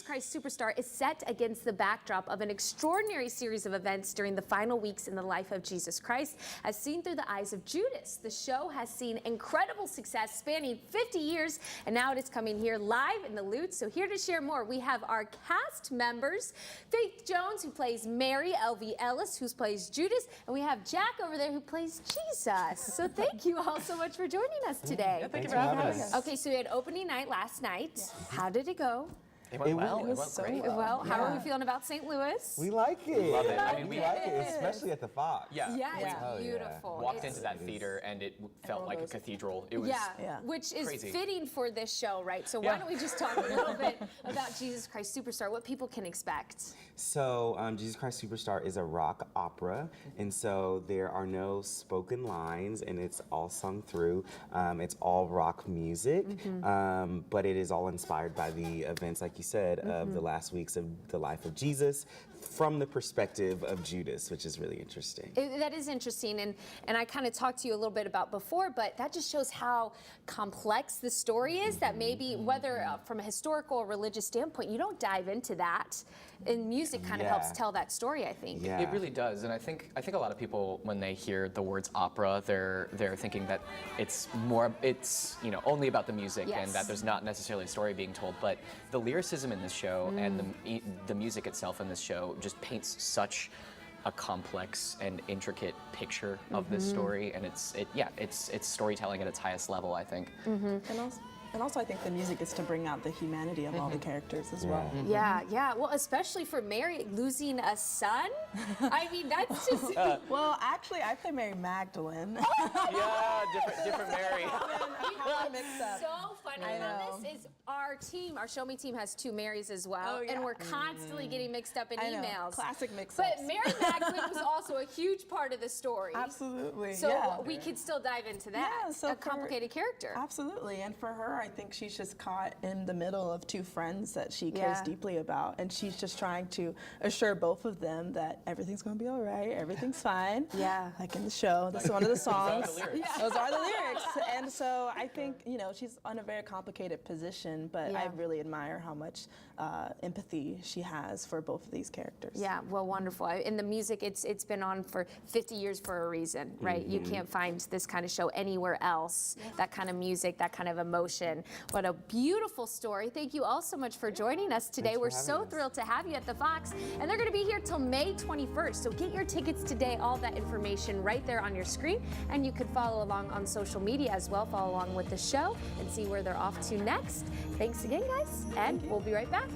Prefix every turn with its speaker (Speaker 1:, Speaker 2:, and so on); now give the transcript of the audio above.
Speaker 1: Christ Superstar is set against the backdrop of an extraordinary series of events during the final weeks in the life of Jesus Christ, as seen through the eyes of Judas. The show has seen incredible success spanning 50 years, and now it is coming here live in the Lute. So here to share more, we have our cast members, Faith Jones, who plays Mary, Elvie Ellis, who plays Judas, and we have Jack over there, who plays Jesus. So thank you all so much for joining us today.
Speaker 2: Yeah, thank you for having us.
Speaker 1: Okay, so we had opening night last night.
Speaker 3: Yes.
Speaker 1: How did it go?
Speaker 2: It went well. It went
Speaker 3: so
Speaker 2: great.
Speaker 1: Well, how are we feeling about St. Louis?
Speaker 4: We like it.
Speaker 2: Love it. I mean,
Speaker 4: we like it, especially at the Fox.
Speaker 2: Yeah.
Speaker 1: Yeah, it's
Speaker 4: Oh, yeah.
Speaker 1: beautiful.
Speaker 2: Walked
Speaker 1: It's-
Speaker 2: into that theater and it felt like a cathedral. It was
Speaker 1: yeah, which is
Speaker 2: crazy.
Speaker 1: fitting for this show, right? So
Speaker 2: Yeah.
Speaker 1: why don't we just talk a little bit about Jesus Christ Superstar, what people can expect?
Speaker 4: So, Jesus Christ Superstar is a rock opera, and so there are no spoken lines, and it's all sung through. It's all rock music, but it is all inspired by the events, like you said, of the last weeks of the life of Jesus from the perspective of Judas, which is really interesting.
Speaker 1: That is interesting, and I kind of talked to you a little bit about before, but that just shows how complex the story is, that maybe whether from a historical or religious standpoint, you don't dive into that, and music kind of helps tell that story, I think.
Speaker 4: Yeah.
Speaker 2: It really does, and I think a lot of people, when they hear the words opera, they're thinking that it's only about the music and that there's not necessarily a story being told. But the lyricism in this show and the music itself in this show just paints such a complex and intricate picture of this story, and it's storytelling at its highest level, I think.
Speaker 3: And also I think the music is to bring out the humanity of all the characters as well.
Speaker 1: Yeah. Well, especially for Mary losing a son. I mean, that's just.
Speaker 3: Well, actually, I play Mary Magdalene.
Speaker 2: Yeah, different Mary.
Speaker 1: So funny.
Speaker 3: I know.
Speaker 1: This is our team. Our Show Me team has two Marys as well,
Speaker 3: Oh, yeah.
Speaker 1: and we're constantly getting mixed up in
Speaker 3: I know.
Speaker 1: emails.
Speaker 3: Classic mix-ups.
Speaker 1: But Mary Magdalene was also a huge part of the story.
Speaker 3: Absolutely.
Speaker 1: So
Speaker 3: yeah.
Speaker 1: we could still dive into that.
Speaker 3: Yeah, so
Speaker 1: a complicated character.
Speaker 3: Absolutely. And for her, I think she's just caught in the middle of two friends that she cares deeply about. And she's just trying to assure both of them that everything's going to be all right, everything's fine.
Speaker 1: Yeah.
Speaker 3: Like in the show, that's one of the songs.
Speaker 2: Those are the lyrics.
Speaker 3: Those are the lyrics. And so I think, she's in a very complicated position, but I really admire how much empathy she has for both of these characters.
Speaker 1: Yeah, well, wonderful. In the music, it's been on for 50 years for a reason, right? You can't find this kind of show anywhere else, that kind of music, that kind of emotion. What a beautiful story. Thank you all so much for joining us today. We're so thrilled to have you at the Fox, and they're going to be here till May 21st. So get your tickets today. All that information right there on your screen, and you could follow along on social media as well. Follow along with the show and see where they're off to next. Thanks again, guys, and we'll be right back.